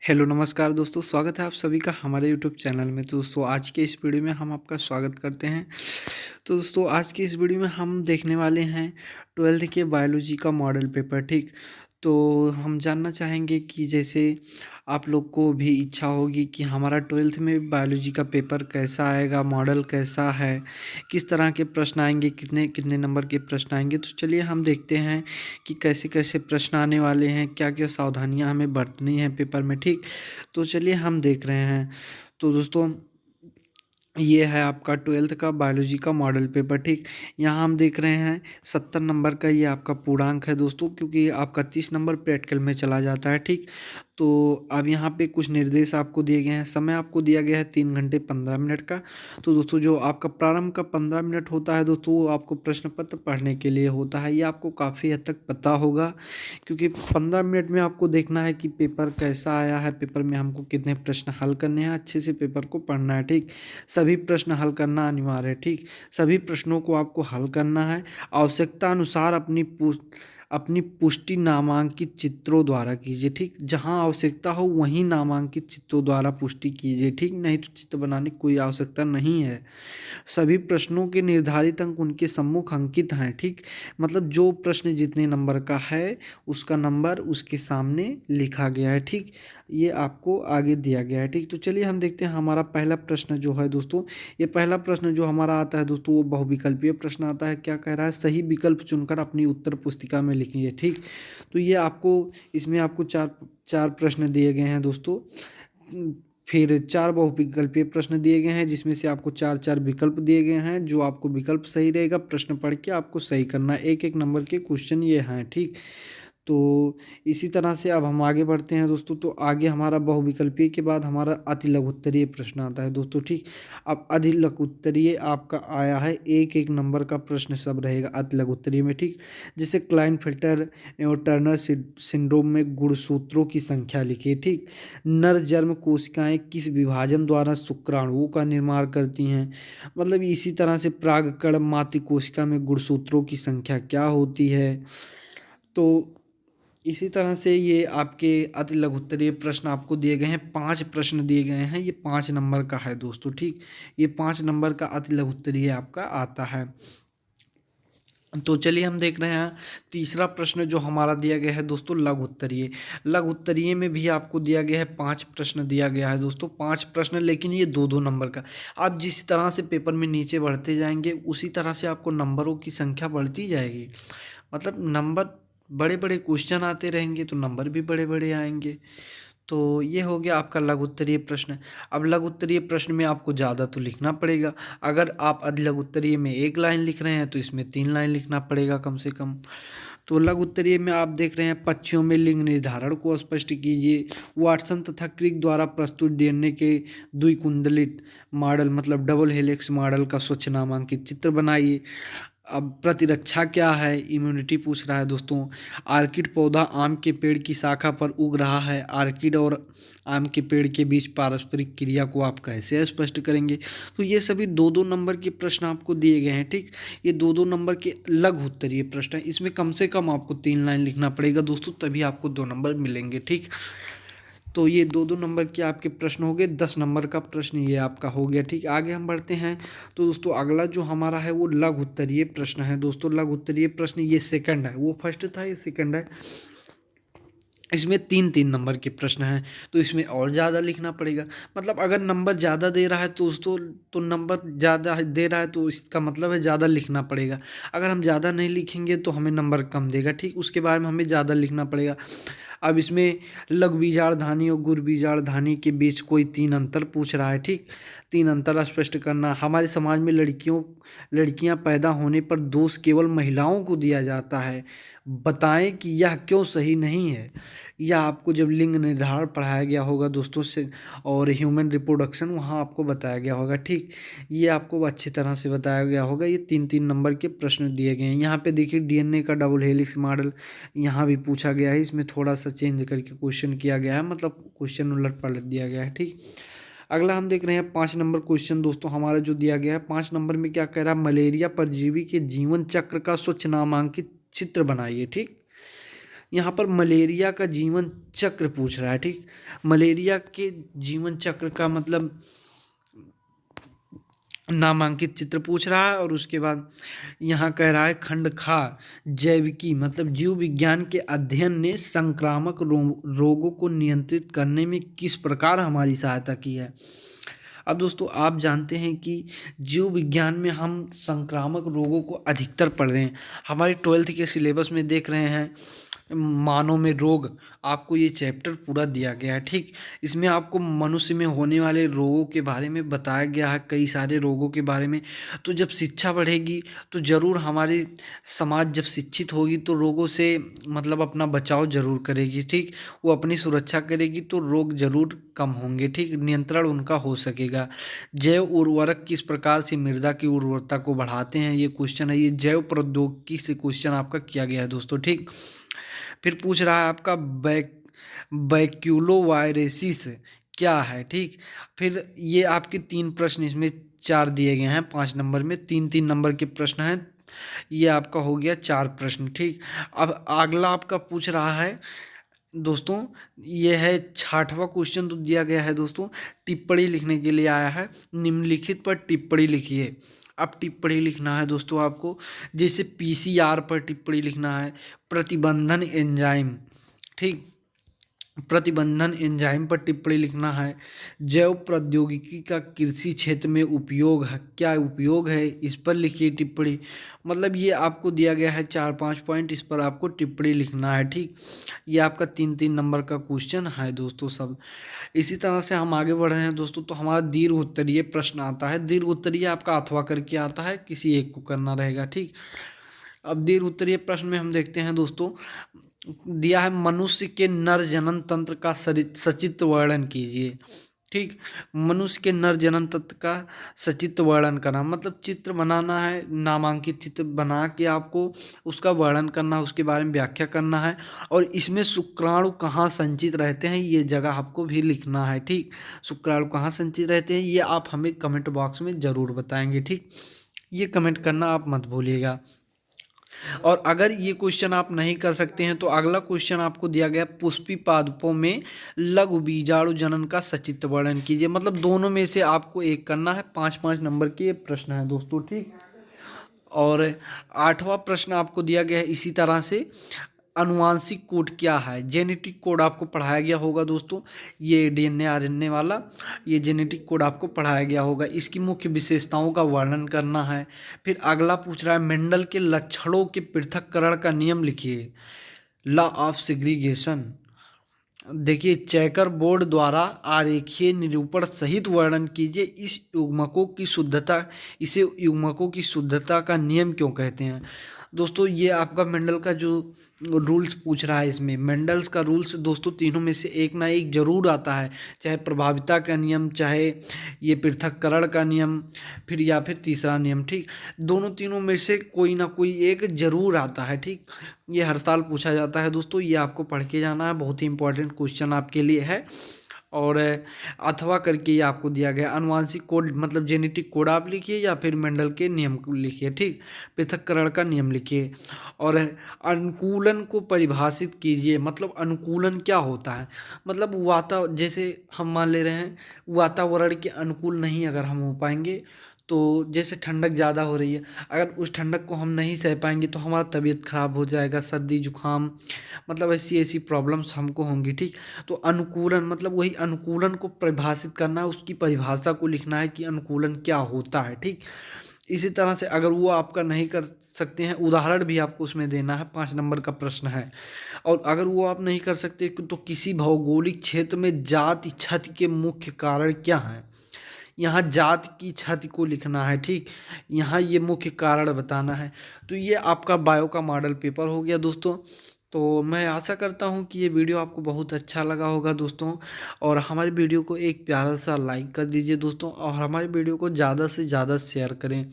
Hello नमस्कार दोस्तों, स्वागत है आप सभी का हमारे यूट्यूब चैनल में। तो दोस्तों आज के इस वीडियो में हम आपका स्वागत करते हैं। तो दोस्तों आज की इस वीडियो में हम देखने वाले हैं 12th के बायोलॉजी का मॉडल पेपर। ठीक, तो हम जानना चाहेंगे कि जैसे आप लोग को भी इच्छा होगी कि हमारा 12th में बायोलॉजी का पेपर कैसा आएगा, मॉडल कैसा है, किस तरह के प्रश्न आएंगे, कितने कितने नंबर के प्रश्न आएंगे। तो चलिए हम देखते हैं कि कैसे कैसे प्रश्न आने वाले हैं, क्या क्या सावधानियां हमें बरतनी हैं पेपर में। ठीक, तो चलिए हम देख रहे हैं। तो दोस्तों ये है आपका 12th का बायोलॉजी का मॉडल पेपर। ठीक, यहाँ हम देख रहे हैं 70 नंबर का ये आपका पूर्णांक है दोस्तों, क्योंकि आपका 30 नंबर प्रैक्टिकल में चला जाता है। ठीक, तो अब यहाँ पे कुछ निर्देश आपको दिए गए हैं। समय आपको दिया गया है 3 घंटे 15 मिनट का। तो दोस्तों जो आपका प्रारंभ का 15 मिनट होता है दोस्तों, वो आपको प्रश्न पत्र पढ़ने के लिए होता है। ये आपको काफ़ी हद तक पता होगा, क्योंकि 15 मिनट में आपको देखना है कि पेपर कैसा आया है, पेपर में हमको कितने प्रश्न हल करने हैं, अच्छे से पेपर को पढ़ना है। ठीक, सभी प्रश्न हल करना अनिवार्य है। ठीक, सभी प्रश्नों को आपको हल करना है। आवश्यकता अनुसार अपनी पुष्टि नामांकित चित्रों द्वारा कीजिए। ठीक, जहां आवश्यकता हो वहीं नामांकित चित्रों द्वारा पुष्टि कीजिए। ठीक, नहीं तो चित्र बनाने की कोई आवश्यकता नहीं है। सभी प्रश्नों के निर्धारित अंक उनके सम्मुख अंकित हैं। ठीक, मतलब जो प्रश्न जितने नंबर का है उसका नंबर उसके सामने लिखा गया है। ठीक, ये आपको आगे दिया गया है। ठीक, तो चलिए हम देखते हैं हमारा पहला प्रश्न जो है दोस्तों। ये पहला प्रश्न जो हमारा आता है दोस्तों, वो बहुविकल्पीय प्रश्न आता है। क्या कह रहा है? सही विकल्प चुनकर अपनी उत्तर पुस्तिका में लिखिए। ठीक, तो ये आपको इसमें आपको चार चार प्रश्न दिए गए हैं दोस्तों। फिर 4 बहुविकल्पीय प्रश्न दिए गए हैं, जिसमें से आपको 4-4 विकल्प दिए गए हैं। जो आपको विकल्प सही रहेगा, प्रश्न पढ़ के आपको सही करना है। 1-1 नंबर के क्वेश्चन ये हैं। ठीक, तो इसी तरह से अब हम आगे बढ़ते हैं दोस्तों। तो आगे हमारा बहुविकल्पीय के बाद हमारा अति लघु उत्तरीय प्रश्न आता है दोस्तों। ठीक, अब अति लघु उत्तरीय आपका आया है 1-1 नंबर का प्रश्न सब रहेगा अति लघु उत्तरीय में। ठीक, जैसे क्लाइनफिल्टर एवं टर्नर सिंड्रोम में गुणसूत्रों की संख्या लिखिए। ठीक, नर जर्म कोशिकाएं किस विभाजन द्वारा शुक्राणुओं का निर्माण करती हैं। मतलब इसी तरह से परागकण मातृ कोशिका में गुणसूत्रों की संख्या क्या होती है। तो इसी तरह से ये आपके अति लघु उत्तरीय प्रश्न आपको दिए गए हैं। 5 प्रश्न दिए गए हैं, ये 5 नंबर का है दोस्तों। ठीक, ये 5 नंबर का अति लघु उत्तरीय आपका आता है। तो चलिए हम देख रहे हैं तीसरा प्रश्न जो हमारा दिया गया है दोस्तों, लघु उत्तरीय। लघु उत्तरीय में भी आपको दिया गया है 5 प्रश्न दिया गया है दोस्तों, 5 प्रश्न, लेकिन ये 2-2 नंबर का। आप जिस तरह से पेपर में नीचे बढ़ते जाएंगे उसी तरह से आपको नंबरों की संख्या बढ़ती जाएगी। मतलब नंबर बड़े बड़े क्वेश्चन आते रहेंगे तो नंबर भी बड़े बड़े आएंगे। तो ये हो गया आपका लघु उत्तरीय प्रश्न। अब लघु उत्तरीय प्रश्न में आपको ज़्यादा तो लिखना पड़ेगा। अगर आप अधि लघु उत्तरीय में 1 लाइन लिख रहे हैं तो इसमें 3 लाइन लिखना पड़ेगा कम से कम। तो लघु उत्तरीय में आप देख रहे हैं पक्षियों में लिंग निर्धारण को स्पष्ट कीजिए। वाटसन तथा क्रिक द्वारा प्रस्तुत डीएनए के द्विकुंडलित मॉडल मतलब डबल हेलिक्स मॉडल का स्वच्छ नामांकित चित्र बनाइए। अब प्रतिरक्षा क्या है, इम्यूनिटी पूछ रहा है दोस्तों। आर्किड पौधा आम के पेड़ की शाखा पर उग रहा है। आर्किड और आम के पेड़ के बीच पारस्परिक क्रिया को आप कैसे स्पष्ट करेंगे। तो ये सभी 2-2 नंबर के प्रश्न आपको दिए गए हैं। ठीक, ये 2-2 नंबर के लघु उत्तरीय प्रश्न है। इसमें कम से कम आपको 3 लाइन लिखना पड़ेगा दोस्तों, तभी आपको 2 नंबर मिलेंगे। ठीक, तो ये 2-2 नंबर के आपके प्रश्न हो गए। 10 नंबर का प्रश्न ये आपका हो गया। ठीक, आगे हम बढ़ते हैं। तो दोस्तों अगला जो हमारा है वो लघु उत्तरीय प्रश्न है दोस्तों। लघु उत्तरीय प्रश्न ये सेकंड है, वो फर्स्ट था, ये सेकंड है। इसमें 3-3 नंबर के प्रश्न हैं, तो इसमें और ज़्यादा लिखना पड़ेगा। मतलब अगर नंबर ज़्यादा दे रहा है तो दोस्तों, तो नंबर ज़्यादा दे रहा है तो इसका मतलब है ज़्यादा लिखना पड़ेगा। अगर हम ज़्यादा नहीं लिखेंगे तो हमें नंबर कम देगा। ठीक, उसके बारे में हमें ज़्यादा लिखना पड़ेगा। अब इसमें लघु बीजाणुधानी और गुरु बीजाणुधानी के बीच कोई 3 अंतर पूछ रहा है। ठीक, 3 अंतर स्पष्ट करना। हमारे समाज में लड़कियां पैदा होने पर दोष केवल महिलाओं को दिया जाता है, बताएं कि यह क्यों सही नहीं है। यह आपको जब लिंग निर्धारण पढ़ाया गया होगा दोस्तों से और ह्यूमन रिप्रोडक्शन, वहाँ आपको बताया गया होगा। ठीक, ये आपको अच्छी तरह से बताया गया होगा। ये 3-3 नंबर के प्रश्न दिए गए हैं। यहाँ पे देखिए डीएनए का डबल हेलिक्स मॉडल यहाँ भी पूछा गया है। इसमें थोड़ा सा चेंज करके क्वेश्चन किया गया है, मतलब क्वेश्चन उलट पलट दिया गया है। ठीक, अगला हम देख रहे हैं 5 नंबर क्वेश्चन दोस्तों हमारा जो दिया गया है। 5 नंबर में क्या कह रहा है, मलेरिया परजीवी के जीवन चक्र का स्वच्छ नामांकित चित्र बनाइए। ठीक, यहाँ पर मलेरिया का जीवन चक्र पूछ रहा है, ठीक। मलेरिया के जीवन चक्र का मतलब नामांकित चित्र पूछ रहा है। और उसके बाद यहाँ कह रहा है खंड खा जैविकी मतलब जीव विज्ञान के अध्ययन ने संक्रामक रोगों को नियंत्रित करने में किस प्रकार हमारी सहायता की है। अब दोस्तों आप जानते हैं कि जीव विज्ञान में हम संक्रामक रोगों को अधिकतर पढ़ रहे हैं। हमारे 12th के सिलेबस में देख रहे हैं मानव में रोग, आपको ये चैप्टर पूरा दिया गया है, ठीक। इसमें आपको मनुष्य में होने वाले रोगों के बारे में बताया गया है, कई सारे रोगों के बारे में। तो जब शिक्षा बढ़ेगी तो ज़रूर हमारी समाज जब शिक्षित होगी तो रोगों से मतलब अपना बचाव जरूर करेगी, ठीक। वो अपनी सुरक्षा करेगी तो रोग जरूर कम होंगे, ठीक, नियंत्रण उनका हो सकेगा। जैव उर्वरक किस प्रकार से मृदा की उर्वरता को बढ़ाते हैं, ये क्वेश्चन है। ये जैव प्रौद्योगिकी से क्वेश्चन आपका किया गया है दोस्तों, ठीक। फिर पूछ रहा है आपका बैक्यूलोवायरेसिस क्या है, ठीक। फिर ये आपके 3 प्रश्न, इसमें 4 दिए गए हैं, 5 नंबर में 3-3 नंबर के प्रश्न हैं। ये आपका हो गया 4 प्रश्न, ठीक। अब अगला आपका पूछ रहा है दोस्तों, ये है 6वां क्वेश्चन तो दिया गया है दोस्तों, टिप्पणी लिखने के लिए आया है। निम्नलिखित पर टिप्पणी लिखिए। अब टिप्पणी लिखना है दोस्तों आपको, जैसे पीसीआर पर टिप्पणी लिखना है, प्रतिबंधन एंजाइम, ठीक, प्रतिबंधन एंजाइम पर टिप्पणी लिखना है। जैव प्रौद्योगिकी का कृषि क्षेत्र में उपयोग है, क्या उपयोग है, इस पर लिखिए टिप्पणी। मतलब ये आपको दिया गया है 4-5 पॉइंट, इस पर आपको टिप्पणी लिखना है, ठीक। ये आपका 3-3 नंबर का क्वेश्चन है दोस्तों सब। इसी तरह से हम आगे बढ़ रहे हैं दोस्तों। तो हमारा दीर्घ उत्तरीय प्रश्न आता है। दीर्घ उत्तरीय आपका अथवा करके आता है, किसी एक को करना रहेगा, ठीक। अब दीर्घ उत्तरीय प्रश्न में हम देखते हैं दोस्तों, दिया है मनुष्य के नर जनन तंत्र का सचित्र वर्णन कीजिए, ठीक। मनुष्य के नर जनन तंत्र का सचित्र वर्णन करना मतलब चित्र बनाना है, नामांकित चित्र बना के आपको उसका वर्णन करना है, उसके बारे में व्याख्या करना है। और इसमें शुक्राणु कहाँ संचित रहते हैं ये जगह आपको भी लिखना है, ठीक। शुक्राणु कहाँ संचित रहते हैं ये आप हमें कमेंट बॉक्स में ज़रूर बताएंगे, ठीक। ये कमेंट करना आप मत भूलिएगा। और अगर ये क्वेश्चन आप नहीं कर सकते हैं तो अगला क्वेश्चन आपको दिया गया, पुष्पी पादपों में लघु बीजाणु जनन का सचित्र वर्णन कीजिए। मतलब दोनों में से आपको एक करना है। 5-5 नंबर के प्रश्न है दोस्तों, ठीक। और 8वां प्रश्न आपको दिया गया है इसी तरह से, अनुवांशिक कोड क्या है। जेनेटिक कोड आपको पढ़ाया गया होगा दोस्तों, ये डीएनए आरएनए वाला, ये जेनेटिक कोड आपको पढ़ाया गया होगा। इसकी मुख्य विशेषताओं का वर्णन करना है। फिर अगला पूछ रहा है मेंडल के लक्षणों के पृथक्करण का नियम लिखिए, लॉ ऑफ सेग्रीगेशन। देखिए, चेकर बोर्ड द्वारा आरेखीय निरूपण सहित वर्णन कीजिए इस युग्मकों की शुद्धता, इसे युग्मकों की शुद्धता का नियम क्यों कहते हैं। दोस्तों ये आपका मेंडल का जो रूल्स पूछ रहा है, इसमें मेंडल्स का रूल्स दोस्तों तीनों में से एक ना एक जरूर आता है, चाहे प्रभाविता का नियम, चाहे ये पृथक्करण का नियम, फिर या फिर तीसरा नियम, ठीक। दोनों तीनों में से कोई ना कोई एक जरूर आता है, ठीक। ये हर साल पूछा जाता है दोस्तों, ये आपको पढ़ के जाना है, बहुत ही इंपॉर्टेंट क्वेश्चन आपके लिए है। और अथवा करके ये आपको दिया गया, अनुवांशिक कोड मतलब जेनेटिक कोड आप लिखिए या फिर मेंडल के नियम को लिखिए, ठीक। पृथक्करण का नियम लिखिए। और अनुकूलन को परिभाषित कीजिए। मतलब अनुकूलन क्या होता है, मतलब जैसे हम मान ले रहे हैं वातावरण के अनुकूल नहीं अगर हम हो पाएंगे, तो जैसे ठंडक ज़्यादा हो रही है, अगर उस ठंडक को हम नहीं सह पाएंगे तो हमारा तबीयत खराब हो जाएगा, सर्दी जुकाम मतलब ऐसी प्रॉब्लम्स हमको होंगी, ठीक। तो अनुकूलन मतलब वही अनुकूलन को परिभाषित करना है, उसकी परिभाषा को लिखना है कि अनुकूलन क्या होता है, ठीक। इसी तरह से अगर वो आपका नहीं कर सकते हैं, उदाहरण भी आपको उसमें देना है, 5 नंबर का प्रश्न है। और अगर वो आप नहीं कर सकते तो किसी भौगोलिक क्षेत्र में जाति क्षति के मुख्य कारण क्या हैं, यहाँ जात की क्षति को लिखना है, ठीक। यहाँ ये मुख्य कारण बताना है। तो ये आपका बायो का मॉडल पेपर हो गया दोस्तों। तो मैं आशा करता हूँ कि ये वीडियो आपको बहुत अच्छा लगा होगा दोस्तों, और हमारी वीडियो को एक प्यारा सा लाइक कर दीजिए दोस्तों, और हमारी वीडियो को ज़्यादा से ज़्यादा शेयर करें।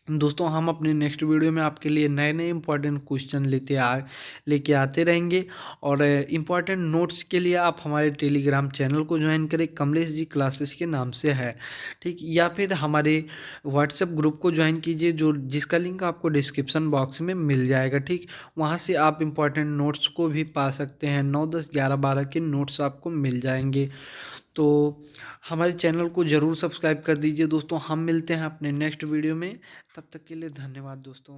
दोस्तों हम अपने नेक्स्ट वीडियो में आपके लिए नए नए इंपॉर्टेंट क्वेश्चन लेके आते रहेंगे। और इम्पॉर्टेंट नोट्स के लिए आप हमारे टेलीग्राम चैनल को ज्वाइन करें, कमलेश जी क्लासेस के नाम से है, ठीक। या फिर हमारे व्हाट्सएप ग्रुप को ज्वाइन कीजिए, जिसका लिंक आपको डिस्क्रिप्शन बॉक्स में मिल जाएगा, ठीक। वहाँ से आप इम्पॉर्टेंट नोट्स को भी पा सकते हैं, 9, 10, 11, 12 के नोट्स आपको मिल जाएंगे। तो हमारे चैनल को ज़रूर सब्सक्राइब कर दीजिए दोस्तों। हम मिलते हैं अपने नेक्स्ट वीडियो में, तब तक के लिए धन्यवाद दोस्तों।